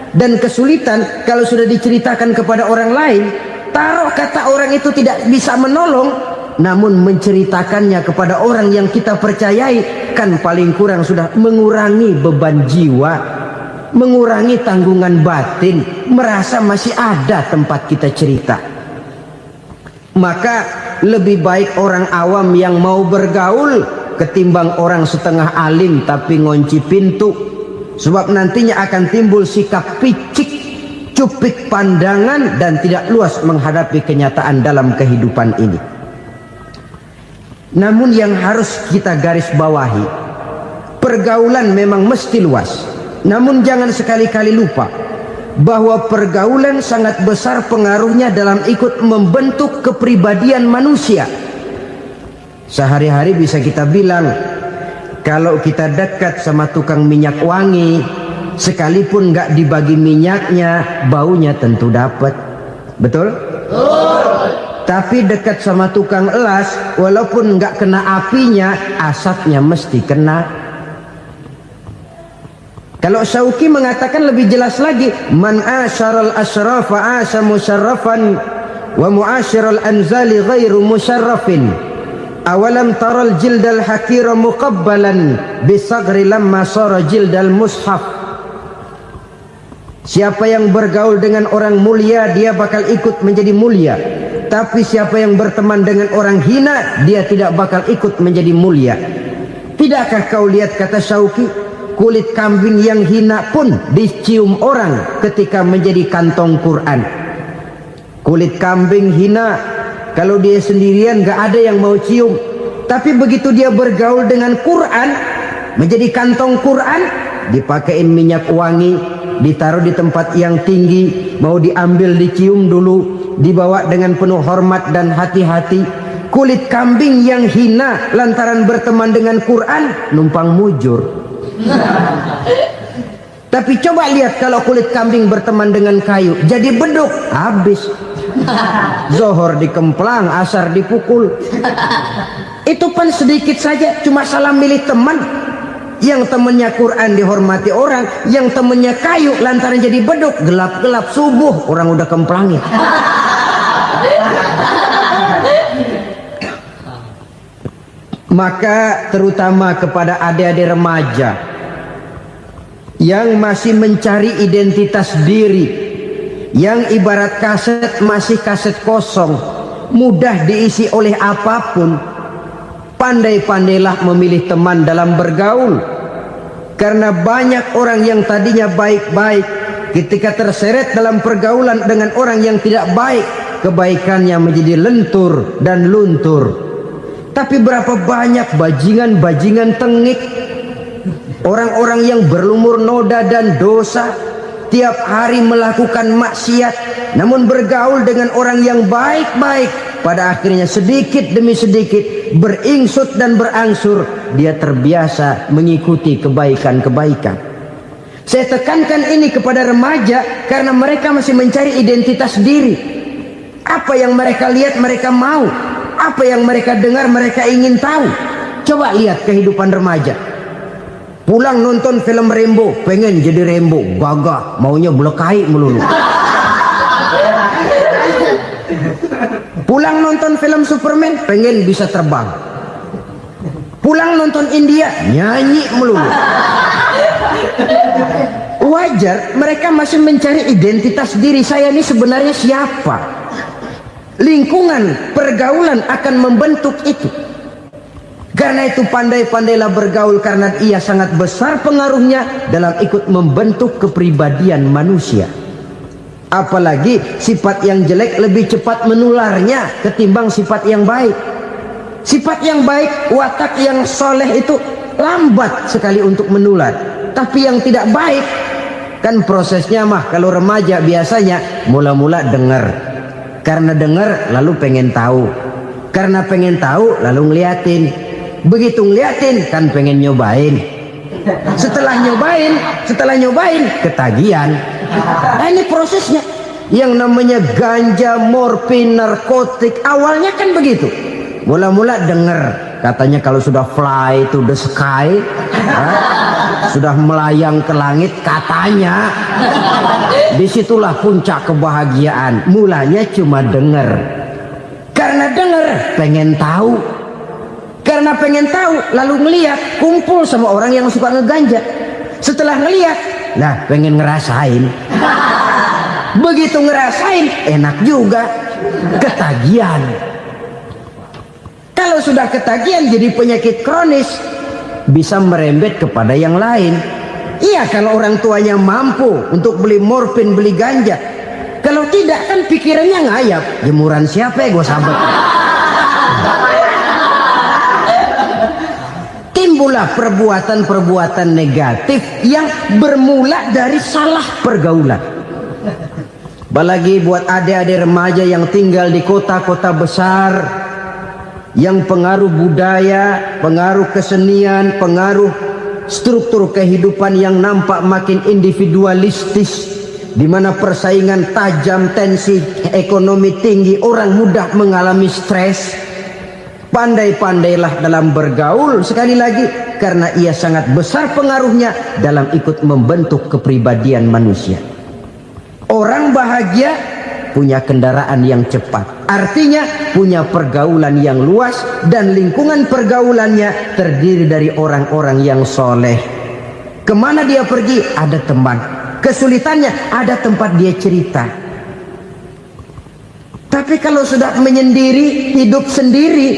Dan kesulitan kalau sudah diceritakan kepada orang lain, taruh kata orang itu tidak bisa menolong, namun menceritakannya kepada orang yang kita percayai, kan paling kurang sudah mengurangi beban jiwa, mengurangi tanggungan batin, merasa masih ada tempat kita cerita. Maka lebih baik orang awam yang mau bergaul ketimbang orang setengah alim tapi ngunci pintu. Sebab nantinya akan timbul sikap picik, cupik pandangan, dan tidak luas menghadapi kenyataan dalam kehidupan ini. Namun yang harus kita garis bawahi, pergaulan memang mesti luas. Namun jangan sekali-kali lupa bahwa pergaulan sangat besar pengaruhnya dalam ikut membentuk kepribadian manusia. Sehari-hari bisa kita bilang, kalau kita dekat sama tukang minyak wangi, sekalipun nggak dibagi minyaknya, baunya tentu dapat. Betul? Tapi dekat sama tukang elas, walaupun nggak kena apinya, asapnya mesti kena. Kalau Syauqi mengatakan lebih jelas lagi, man asyaral asrafa asa musyarrafan wa muasyiral anzali ghairu musyarrafin. Awalam taral jildal hakira muqabbalan bisagri lamma sara jildal mushaf. Siapa yang bergaul dengan orang mulia, dia bakal ikut menjadi mulia. Tapi siapa yang berteman dengan orang hina, dia tidak bakal ikut menjadi mulia. Tidakkah kau lihat, kata Syauqi, kulit kambing yang hina pun dicium orang ketika menjadi kantong Quran. Kulit kambing hina, kalau dia sendirian gak ada yang mau cium. Tapi begitu dia bergaul dengan Quran, menjadi kantong Quran, dipakein minyak wangi, ditaruh di tempat yang tinggi, mau diambil dicium dulu, dibawa dengan penuh hormat dan hati-hati. Kulit kambing yang hina lantaran berteman dengan Quran, numpang mujur. Tapi coba lihat kalau kulit kambing berteman dengan kayu, jadi beduk, habis. Zohor dikemplang, asar dipukul. Itu pun sedikit saja, cuma salah milih teman. Yang temannya Quran dihormati orang, yang temannya kayu lantaran jadi beduk, gelap-gelap subuh orang udah kemplangin. Maka terutama kepada adik-adik remaja yang masih mencari identitas diri, yang ibarat kaset masih kaset kosong, mudah diisi oleh apapun, pandai-pandailah memilih teman dalam bergaul. Karena banyak orang yang tadinya baik-baik, ketika terseret dalam pergaulan dengan orang yang tidak baik, kebaikannya menjadi lentur dan luntur. Tapi berapa banyak bajingan-bajingan tengik, orang-orang yang berlumur noda dan dosa, tiap hari melakukan maksiat, namun bergaul dengan orang yang baik-baik, pada akhirnya sedikit demi sedikit beringsut dan berangsur dia terbiasa mengikuti kebaikan-kebaikan. Saya tekankan ini kepada remaja karena mereka masih mencari identitas diri. Apa yang mereka lihat mereka mau, apa yang mereka dengar mereka ingin tahu. Coba lihat kehidupan remaja. Pulang nonton film Rambo, pengen jadi Rambo, gagah, maunya belekai melulu. Pulang nonton film Superman, pengen bisa terbang. Pulang nonton India, nyanyi melulu. Wajar, mereka masih mencari identitas diri. Saya ini sebenarnya siapa? Lingkungan, pergaulan akan membentuk itu. Karena itu pandai-pandailah bergaul, karena ia sangat besar pengaruhnya dalam ikut membentuk kepribadian manusia. Apalagi sifat yang jelek lebih cepat menularnya ketimbang sifat yang baik. Sifat yang baik, watak yang soleh itu lambat sekali untuk menular. Tapi yang tidak baik, kan prosesnya mah kalau remaja biasanya mula-mula dengar. Karena dengar lalu pengen tahu. Karena pengen tahu lalu ngeliatin. Begitu ngeliatin kan pengen nyobain. Setelah nyobain ketagihan. Nah, ini prosesnya. Yang namanya ganja, morfin, narkotik, awalnya kan begitu. Mula-mula dengar, katanya kalau sudah fly to the sky, sudah melayang ke langit, katanya disitulah puncak kebahagiaan. Mulanya cuma dengar. Karena dengar pengen tahu. Karena pengen tahu lalu ngeliat, kumpul sama orang yang suka ngeganja. Setelah ngeliat, nah pengen ngerasain. Begitu ngerasain enak juga, ketagihan. Kalau sudah ketagihan jadi penyakit kronis, bisa merembet kepada yang lain. Iya, kalau orang tuanya mampu untuk beli morfin, beli ganja. Kalau tidak kan pikirannya ngayap, jemuran siapa ya gue sahabat. pula perbuatan-perbuatan negatif yang bermula dari salah pergaulan. Apalagi buat adik-adik remaja yang tinggal di kota-kota besar, yang pengaruh budaya, pengaruh kesenian, pengaruh struktur kehidupan yang nampak makin individualistis, di mana persaingan tajam, tensi ekonomi tinggi, orang mudah mengalami stres. Pandai-pandailah dalam bergaul, sekali lagi, karena ia sangat besar pengaruhnya dalam ikut membentuk kepribadian manusia. Orang bahagia punya kendaraan yang cepat, artinya punya pergaulan yang luas, dan lingkungan pergaulannya terdiri dari orang-orang yang soleh. Kemana dia pergi, ada teman. Kesulitannya, ada tempat dia cerita. Tapi kalau sudah menyendiri, hidup sendiri,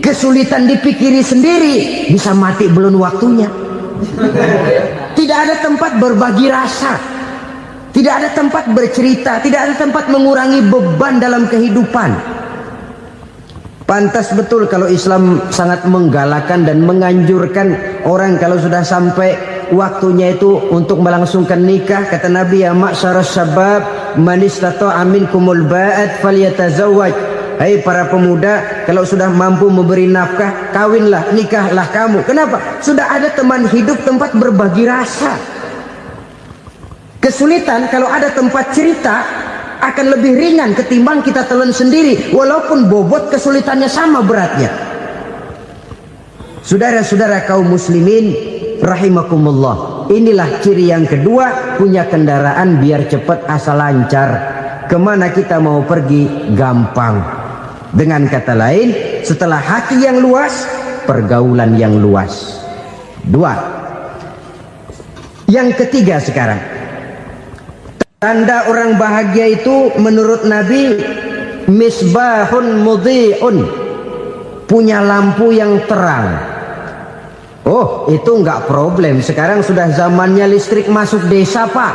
kesulitan dipikiri sendiri, bisa mati belum waktunya. Tidak ada tempat berbagi rasa, tidak ada tempat bercerita, tidak ada tempat mengurangi beban dalam kehidupan. Pantas betul kalau Islam sangat menggalakkan dan menganjurkan orang kalau sudah sampai waktunya itu untuk melangsungkan nikah. Kata Nabi, ya ma'syaras syabab man istata'a minkumul ba'at falyatazawwaj. Hai para pemuda, kalau sudah mampu memberi nafkah, kawinlah, nikahlah kamu. Kenapa? Sudah ada teman hidup, tempat berbagi rasa. Kesulitan kalau ada tempat cerita akan lebih ringan ketimbang kita telan sendiri, walaupun bobot kesulitannya sama beratnya. Saudara-saudara kaum muslimin rahimakumullah, inilah ciri yang kedua, punya kendaraan biar cepat asal lancar. Kemana kita mau pergi gampang. Dengan kata lain, setelah hati yang luas, pergaulan yang luas. Dua. Yang ketiga sekarang, tanda orang bahagia itu menurut Nabi, misbahun mudhi'un, punya lampu yang terang. Oh, itu enggak problem. Sekarang sudah zamannya listrik masuk desa, Pak.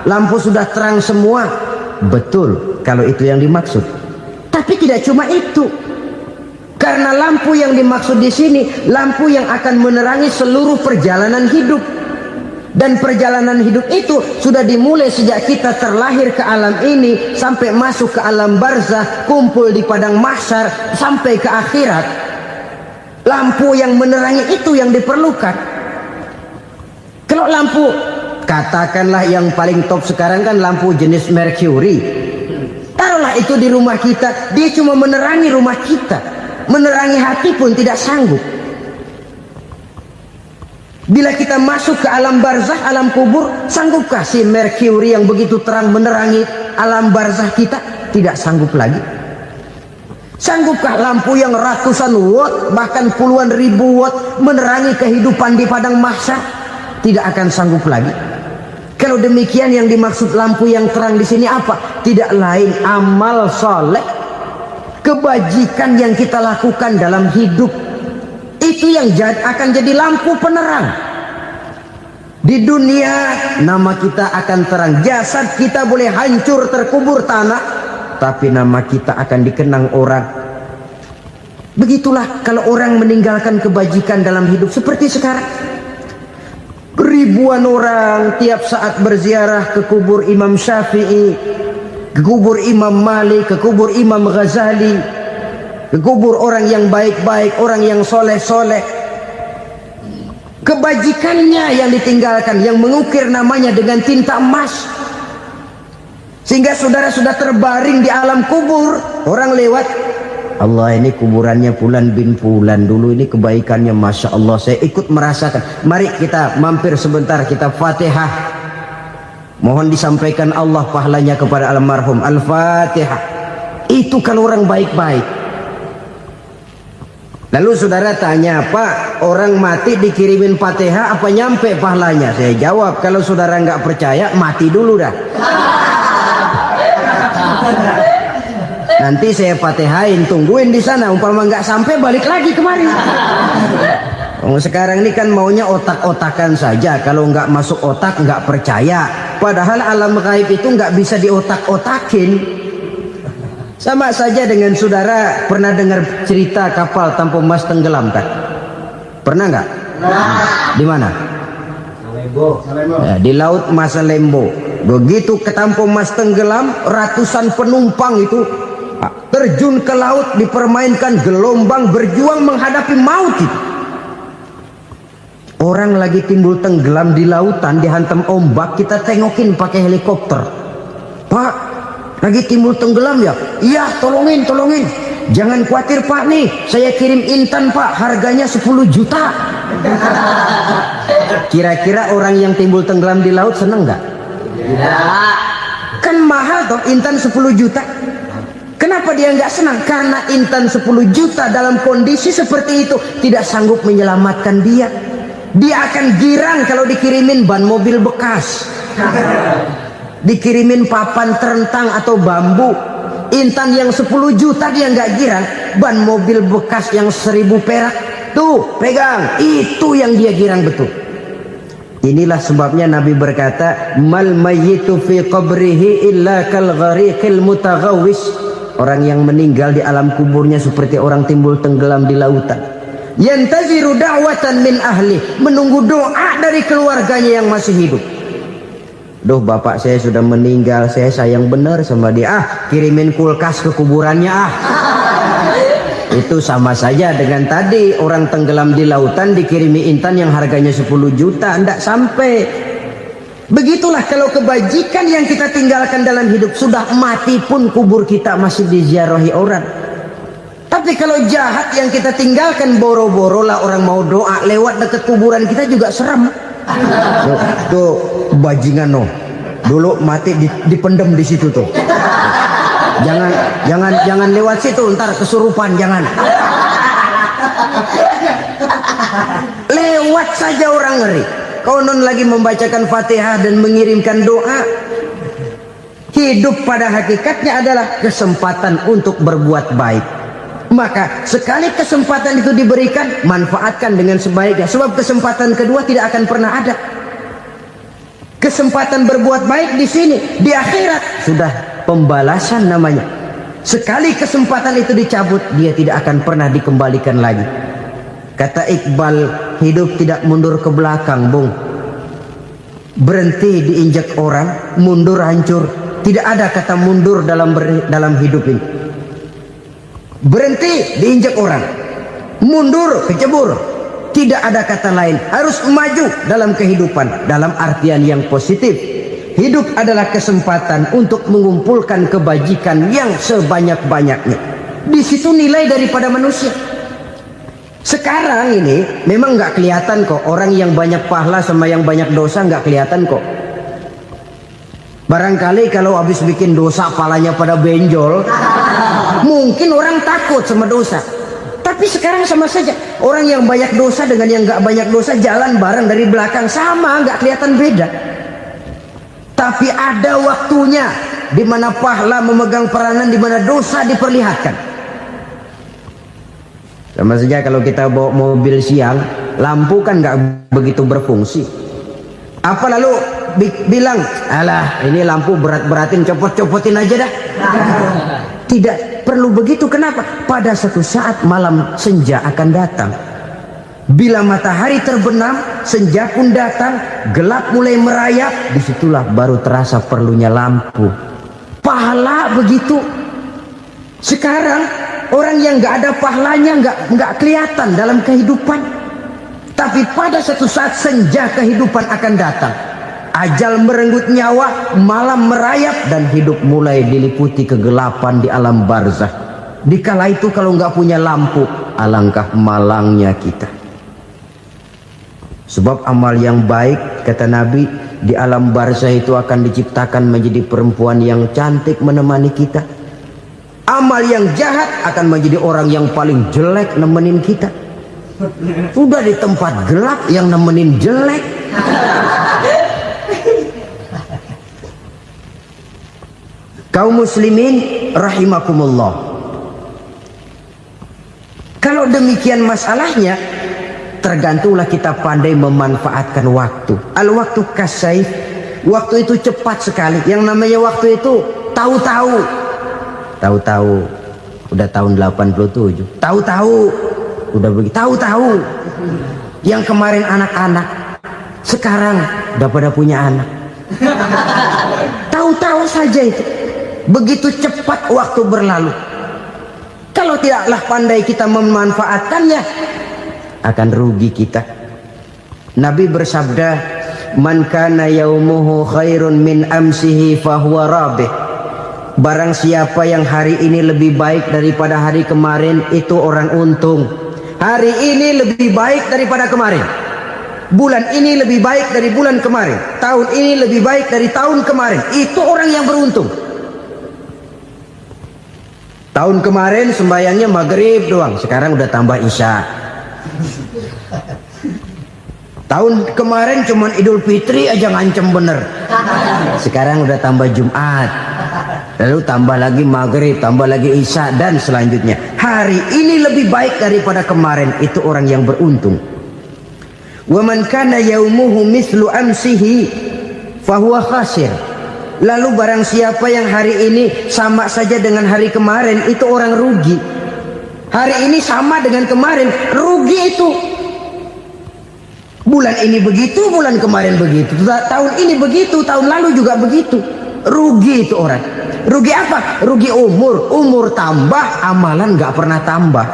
Lampu sudah terang semua. Betul, kalau itu yang dimaksud. Tapi tidak cuma itu. Karena lampu yang dimaksud di sini, lampu yang akan menerangi seluruh perjalanan hidup. Dan perjalanan hidup itu sudah dimulai sejak kita terlahir ke alam ini, sampai masuk ke alam barzah, kumpul di padang mahsyar, sampai ke akhirat. Lampu yang menerangi itu yang diperlukan. Kalau lampu, katakanlah yang paling top sekarang kan lampu jenis Mercury. Taruhlah itu di rumah kita, dia cuma menerangi rumah kita, menerangi hati pun tidak sanggup. Bila kita masuk ke alam barzah, alam kubur, sanggupkah si Mercury yang begitu terang menerangi alam barzah kita? Tidak sanggup lagi. Sanggupkah lampu yang ratusan watt, bahkan puluhan ribu watt menerangi kehidupan di padang mahsyar? Tidak akan sanggup lagi. Kalau demikian, yang dimaksud lampu yang terang di sini apa? Tidak lain amal soleh, kebajikan yang kita lakukan dalam hidup. Itu yang akan jadi lampu penerang. Di dunia nama kita akan terang, jasad kita boleh hancur terkubur tanah, tapi nama kita akan dikenang orang. Begitulah kalau orang meninggalkan kebajikan dalam hidup seperti sekarang. Ribuan orang tiap saat berziarah ke kubur Imam Syafi'i, ke kubur Imam Malik, ke kubur Imam Ghazali, ke kubur orang yang baik-baik, orang yang soleh-soleh. Kebajikannya yang ditinggalkan, yang mengukir namanya dengan tinta emas, sehingga saudara sudah terbaring di alam kubur. Orang lewat, Allah, ini kuburannya Fulan bin Fulan, dulu ini kebaikannya Masya Allah, saya ikut merasakan. Mari kita mampir sebentar, kita Fatihah, mohon disampaikan Allah pahalanya kepada almarhum. Al-Fatihah. Itu kalau orang baik-baik. Lalu saudara tanya, Pak, orang mati dikirimin Fatihah apa nyampe pahalanya? Saya jawab, kalau saudara nggak percaya, mati dulu dah. Nanti saya Fatihain, tungguin di sana. Umpama nggak sampai, balik lagi kemari. Sekarang ini kan maunya otak-otakan saja. Kalau nggak masuk otak, nggak percaya. Padahal alam gaib itu nggak bisa diotak-otakin. Sama saja dengan saudara pernah dengar cerita kapal tanpa emas tenggelam kan? Pernah nggak? Di mana? Ya, di Laut Masalembo. Begitu ketampung Mas tenggelam, ratusan penumpang itu terjun ke laut, dipermainkan gelombang, berjuang menghadapi maut itu. Orang lagi timbul tenggelam di lautan, dihantam ombak, kita tengokin pakai helikopter. Pak, lagi timbul tenggelam ya? Iya, tolongin. Jangan khawatir Pak, nih saya kirim intan Pak, harganya 10 juta. Kira-kira orang yang timbul tenggelam di laut seneng nggak? Tidak. Kan mahal toh intan 10 juta. Kenapa dia nggak senang? Karena intan 10 juta dalam kondisi seperti itu tidak sanggup menyelamatkan dia. Dia akan girang kalau dikirimin ban mobil bekas, dikirimin papan terentang atau bambu. Intan yang 10 juta dia nggak girang. Ban mobil bekas yang 1000 perak, tuh pegang, itu yang dia girang betul. Inilah sebabnya Nabi berkata, mal mayyitu fi qabrihi illa kal ghariqil mutaghawwis. Orang yang meninggal di alam kuburnya seperti orang timbul tenggelam di lautan. Yantaziru da'watan min ahli, menunggu doa dari keluarganya yang masih hidup. Duh, bapak saya sudah meninggal, saya sayang benar sama dia. Kirimin kulkas ke kuburannya Itu sama saja dengan tadi orang tenggelam di lautan dikirimi intan yang harganya 10 juta, ndak sampai. Begitulah kalau kebajikan yang kita tinggalkan dalam hidup, sudah mati pun kubur kita masih diziarahi orang. Tapi kalau jahat yang kita tinggalkan, boro-boro lah orang mau doa lewat dekat kuburan kita juga serem. Tuh bajingan no, dulu mati dipendem di situ tuh. Jangan lewat situ, ntar kesurupan, jangan. Lewat saja orang ngeri. Konon lagi membacakan Fatihah dan mengirimkan doa. Hidup pada hakikatnya adalah kesempatan untuk berbuat baik. Maka sekali kesempatan itu diberikan, manfaatkan dengan sebaiknya. Sebab kesempatan kedua tidak akan pernah ada. Kesempatan berbuat baik di sini, di akhirat sudah pembalasan namanya. Sekali kesempatan itu dicabut, dia tidak akan pernah dikembalikan lagi. Kata Iqbal, hidup tidak mundur ke belakang, Bung. Berhenti diinjak orang, mundur hancur. Tidak ada kata mundur dalam hidup ini. Berhenti diinjak orang, mundur kecebur. Tidak ada kata lain. Harus maju dalam kehidupan, dalam artian yang positif. Hidup adalah kesempatan untuk mengumpulkan kebajikan yang sebanyak-banyaknya. Di situ nilai daripada manusia. Sekarang ini memang nggak kelihatan kok, orang yang banyak pahala sama yang banyak dosa nggak kelihatan kok. Barangkali kalau habis bikin dosa palanya pada benjol, mungkin orang takut sama dosa. Tapi sekarang sama saja, orang yang banyak dosa dengan yang nggak banyak dosa jalan bareng dari belakang, sama, nggak kelihatan beda. Tapi ada waktunya di mana pahala memegang peranan, di mana dosa diperlihatkan. Sama saja kalau kita bawa mobil siang, lampu kan nggak begitu berfungsi. Apa lalu bilang, alah ini lampu berat-beratin, copot-copotin aja dah. Tidak perlu begitu. Kenapa? Pada satu saat malam senja akan datang. Bila matahari terbenam, senja pun datang, gelap mulai merayap, disitulah baru terasa perlunya lampu. Pahala begitu. Sekarang orang yang nggak ada pahalanya nggak kelihatan dalam kehidupan. Tapi pada satu saat senja kehidupan akan datang. Ajal merenggut nyawa, malam merayap, dan hidup mulai diliputi kegelapan di alam barzah. Dikala itu kalau nggak punya lampu, alangkah malangnya kita. Sebab amal yang baik, kata Nabi, di alam barzah itu akan diciptakan menjadi perempuan yang cantik menemani kita. Amal yang jahat akan menjadi orang yang paling jelek nemenin kita. Udah di tempat gelap yang nemenin jelek. Kaum muslimin rahimakumullah. Kalau demikian masalahnya, tergantunglah kita pandai memanfaatkan waktu. Al-waktu kasayf, waktu itu cepat sekali. Yang namanya waktu itu tahu-tahu. Tahu-tahu udah tahun 87. Tahu-tahu udah begitu. Tahu-tahu Yang kemarin anak-anak, sekarang udah pada punya anak. Tahu-tahu saja itu. Begitu cepat waktu berlalu. Kalau tidaklah pandai kita memanfaatkannya, akan rugi kita. Nabi bersabda, "Man kana yaumuhu khairun min amsihi fahuwa rabih." Barang siapa yang hari ini lebih baik daripada hari kemarin, itu orang untung. Hari ini lebih baik daripada kemarin. Bulan ini lebih baik dari bulan kemarin. Tahun ini lebih baik dari tahun kemarin. Itu orang yang beruntung. Tahun kemarin sembahyangnya maghrib doang, sekarang udah tambah isya. Tahun kemarin cuman Idul Fitri aja ngancem bener, sekarang udah tambah Jumat, lalu tambah lagi maghrib, tambah lagi isya, dan selanjutnya. Hari ini lebih baik daripada kemarin, itu orang yang beruntung. Wa man kana yaumuhu mithlu amsihi fahuwa khasir. Lalu barang siapa yang hari ini sama saja dengan hari kemarin, itu orang rugi. Hari ini sama dengan kemarin, rugi itu. Bulan ini begitu, bulan kemarin begitu, tahun ini begitu, tahun lalu juga begitu. Rugi itu orang. Rugi apa? Rugi umur. Umur tambah, amalan gak pernah tambah.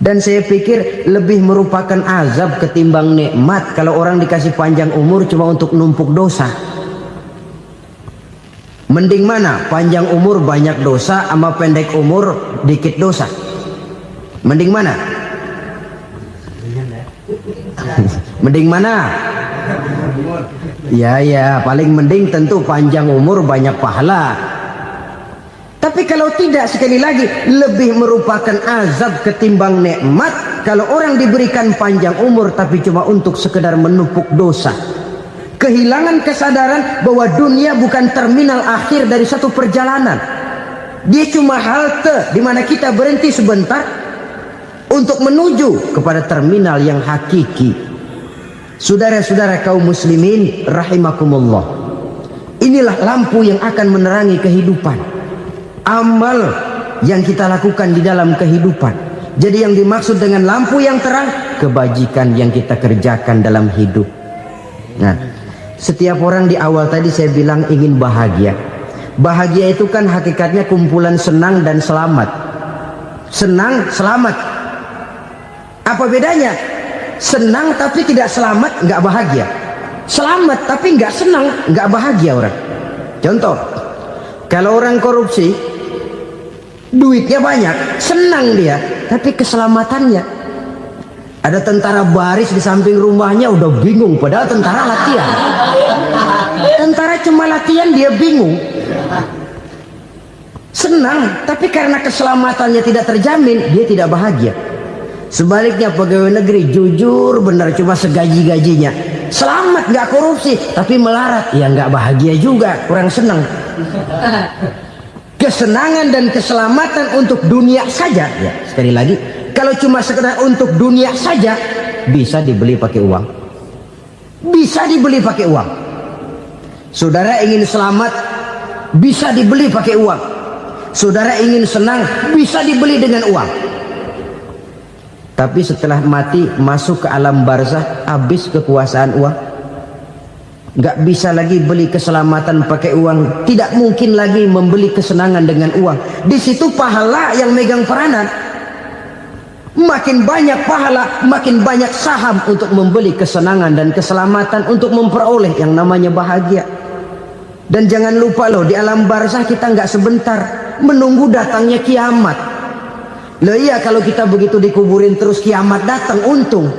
Dan saya pikir lebih merupakan azab ketimbang nikmat kalau orang dikasih panjang umur cuma untuk numpuk dosa. Mending mana? Panjang umur banyak dosa sama pendek umur dikit dosa? Mending mana? Mending mana? Ya, paling mending tentu panjang umur banyak pahala. Tapi kalau tidak, sekali lagi, lebih merupakan azab ketimbang nikmat kalau orang diberikan panjang umur tapi cuma untuk sekedar menumpuk dosa. Kehilangan kesadaran bahwa dunia bukan terminal akhir dari satu perjalanan. Dia cuma halte di mana kita berhenti sebentar untuk menuju kepada terminal yang hakiki. Saudara-saudara kaum muslimin rahimakumullah, inilah lampu yang akan menerangi kehidupan. Amal yang kita lakukan di dalam kehidupan. Jadi yang dimaksud dengan lampu yang terang, kebajikan yang kita kerjakan dalam hidup. Nah, setiap orang di awal tadi saya bilang ingin bahagia. Bahagia itu kan hakikatnya kumpulan senang dan selamat. Senang, selamat. Apa bedanya? Senang tapi tidak selamat, nggak bahagia. Selamat tapi nggak senang, nggak bahagia orang. Contoh, kalau orang korupsi, duitnya banyak, senang dia, tapi keselamatannya. Ada tentara baris di samping rumahnya udah bingung, padahal tentara latihan. Tentara cuma latihan, dia bingung. Senang, tapi karena keselamatannya tidak terjamin, dia tidak bahagia. Sebaliknya pegawai negeri jujur benar, cuma segaji-gajinya, selamat nggak korupsi tapi melarat, ya nggak bahagia juga, kurang senang. Kesenangan dan keselamatan untuk dunia saja, ya sekali lagi, kalau cuma sekedar untuk dunia saja, bisa dibeli pakai uang, bisa dibeli pakai uang. Saudara ingin selamat, bisa dibeli pakai uang. Saudara ingin senang, bisa dibeli dengan uang. Tapi setelah mati masuk ke alam barzah, habis kekuasaan uang. Nggak bisa lagi beli keselamatan pakai uang, tidak mungkin lagi membeli kesenangan dengan uang. Di situ pahala yang megang peranan. Makin banyak pahala, makin banyak saham untuk membeli kesenangan dan keselamatan, untuk memperoleh yang namanya bahagia. Dan jangan lupa loh, di alam barzah kita nggak sebentar, menunggu datangnya kiamat. Loh iya, kalau kita begitu dikuburin terus kiamat datang, untung.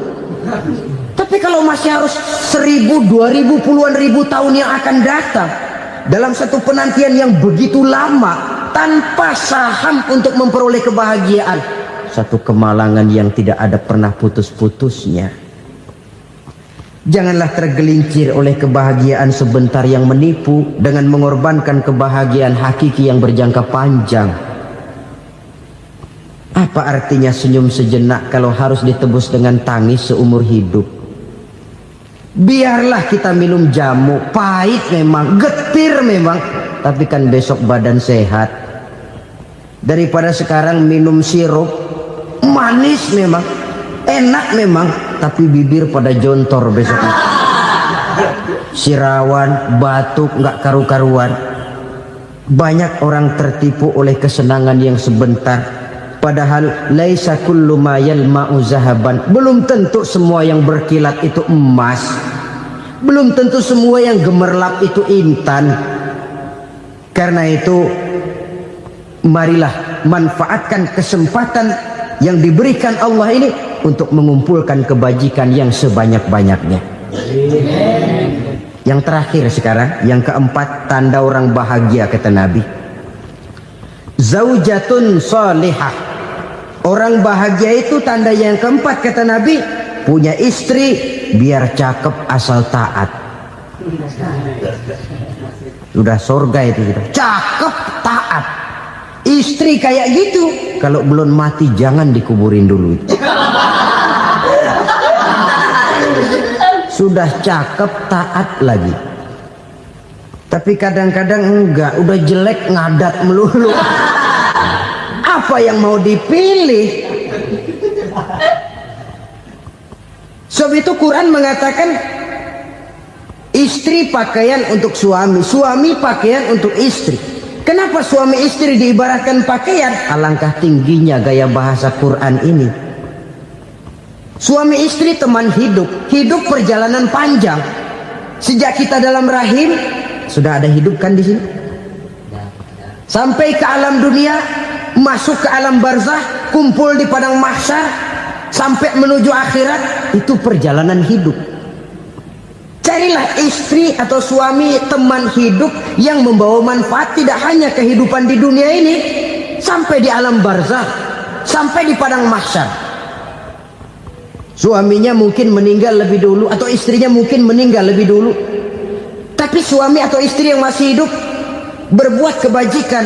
Tapi kalau masih harus 1000, 2000, puluhan ribu tahun yang akan datang, dalam satu penantian yang begitu lama, tanpa saham untuk memperoleh kebahagiaan, satu kemalangan yang tidak ada pernah putus-putusnya. Janganlah tergelincir oleh kebahagiaan sebentar yang menipu dengan mengorbankan kebahagiaan hakiki yang berjangka panjang. Apa artinya senyum sejenak kalau harus ditebus dengan tangis seumur hidup? Biarlah kita minum jamu, pahit memang, getir memang, tapi kan besok badan sehat. Daripada sekarang minum sirup, manis memang, enak memang, tapi bibir pada jontor besoknya. Sirawan, batuk, nggak karu-karuan. Banyak orang tertipu oleh kesenangan yang sebentar. Padahal laisa kullu ma yalma'u zahaban. Belum tentu semua yang berkilat itu emas. Belum tentu semua yang gemerlap itu intan. Karena itu marilah manfaatkan kesempatan yang diberikan Allah ini untuk mengumpulkan kebajikan yang sebanyak-banyaknya. Yang terakhir sekarang, yang keempat, tanda orang bahagia kata Nabi. Zaujatun salihah. Orang bahagia itu tanda yang keempat kata Nabi, punya istri biar cakep asal taat. Sudah surga itu kita. Cakep taat. Istri kayak gitu, kalau belum mati jangan dikuburin dulu. Sudah cakep taat lagi. Tapi kadang-kadang enggak, udah jelek ngadat melulu. Apa yang mau dipilih? Sebab itu Quran mengatakan istri pakaian untuk suami, suami pakaian untuk istri. Kenapa suami istri diibaratkan pakaian? Alangkah tingginya gaya bahasa Quran ini. Suami istri teman hidup, hidup perjalanan panjang. Sejak kita dalam rahim sudah ada hidup kan di sini. Sampai ke alam dunia, masuk ke alam barzah, kumpul di padang mahsyar, sampai menuju akhirat, itu perjalanan hidup. Carilah istri atau suami teman hidup yang membawa manfaat tidak hanya kehidupan di dunia ini, sampai di alam barzah, sampai di padang mahsyar. Suaminya mungkin meninggal lebih dulu atau istrinya mungkin meninggal lebih dulu. Tapi suami atau istri yang masih hidup berbuat kebajikan.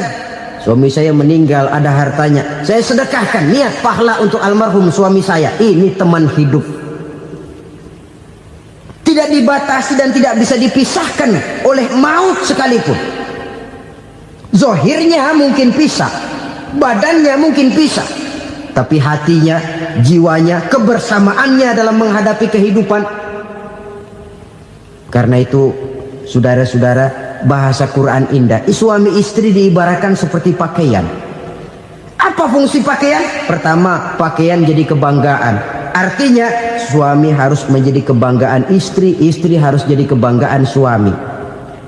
Suami saya meninggal, ada hartanya, saya sedekahkan, niat pahala untuk almarhum suami saya. Ini teman hidup. Tidak dibatasi dan tidak bisa dipisahkan oleh maut sekalipun. Zohirnya mungkin pisah, badannya mungkin pisah, tapi hatinya, jiwanya, kebersamaannya dalam menghadapi kehidupan. Karena itu, saudara-saudara, bahasa Quran indah. Suami istri diibaratkan seperti pakaian. Apa fungsi pakaian? Pertama, pakaian jadi kebanggaan. Artinya suami harus menjadi kebanggaan istri, istri harus jadi kebanggaan suami.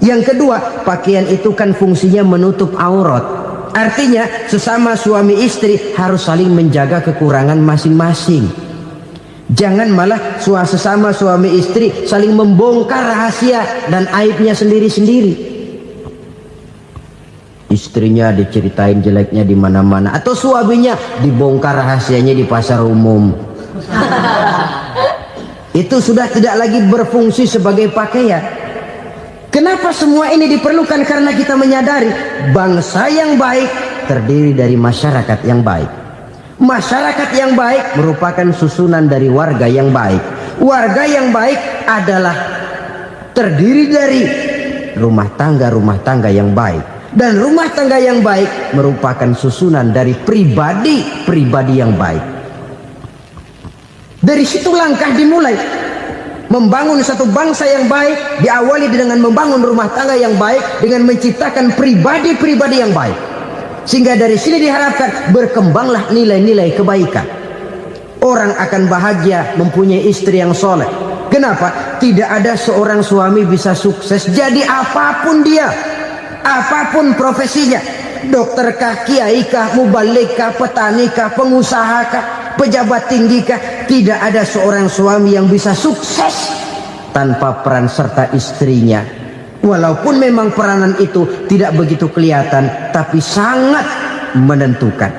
Yang kedua, pakaian itu kan fungsinya menutup aurat. Artinya sesama suami istri harus saling menjaga kekurangan masing-masing. Jangan malah sesama suami istri saling membongkar rahasia dan aibnya sendiri-sendiri. Istrinya diceritain jeleknya di mana-mana, atau suaminya dibongkar rahasianya di pasar umum. Itu sudah tidak lagi berfungsi sebagai pakaian. Kenapa semua ini diperlukan? Karena kita menyadari bangsa yang baik terdiri dari masyarakat yang baik. Masyarakat yang baik merupakan susunan dari warga yang baik. Warga yang baik adalah terdiri dari rumah tangga yang baik. Dan rumah tangga yang baik merupakan susunan dari pribadi yang baik. Dari situ langkah dimulai. Membangun satu bangsa yang baik diawali dengan membangun rumah tangga yang baik, dengan menciptakan pribadi-pribadi yang baik. Sehingga dari sini diharapkan berkembanglah nilai-nilai kebaikan. Orang akan bahagia mempunyai istri yang soleh. Kenapa? Tidak ada seorang suami bisa sukses jadi apapun dia, apapun profesinya. Dokterkah, kiaikah, mubalikah, petanikah, pengusahakah, pejabat tinggikah, tidak ada seorang suami yang bisa sukses tanpa peran serta istrinya. Walaupun memang peranan itu tidak begitu kelihatan, tapi sangat menentukan.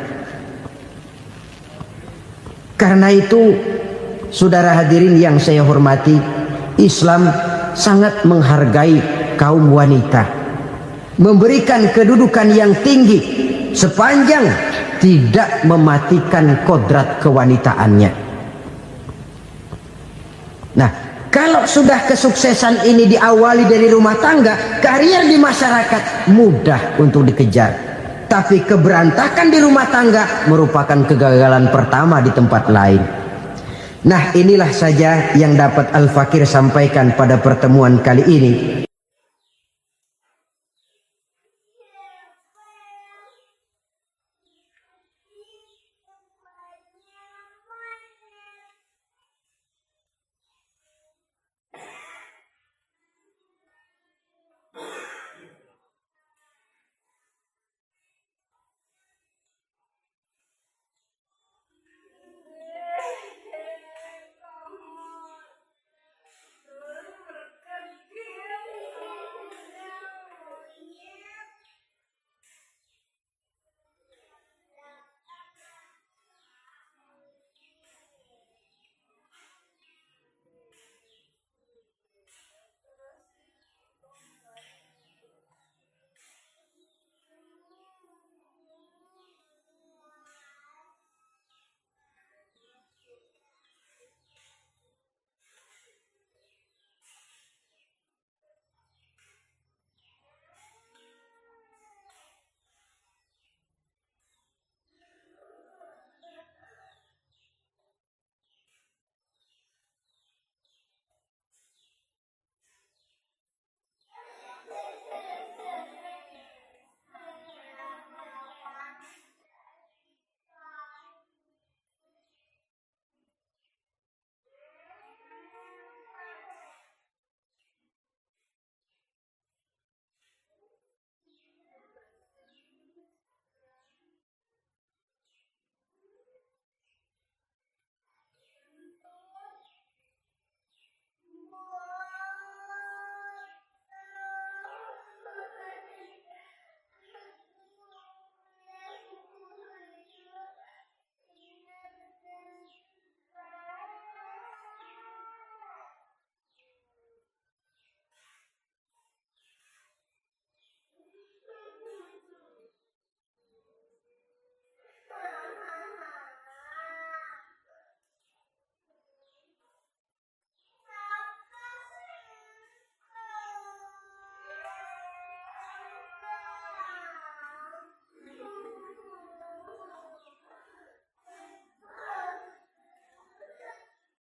Karena itu, saudara hadirin yang saya hormati, Islam sangat menghargai kaum wanita, memberikan kedudukan yang tinggi sepanjang tidak mematikan kodrat kewanitaannya. Nah, kalau sudah kesuksesan ini diawali dari rumah tangga, karier di masyarakat mudah untuk dikejar. Tapi keberantakan di rumah tangga merupakan kegagalan pertama di tempat lain. Nah, inilah saja yang dapat Al-Fakir sampaikan pada pertemuan kali ini.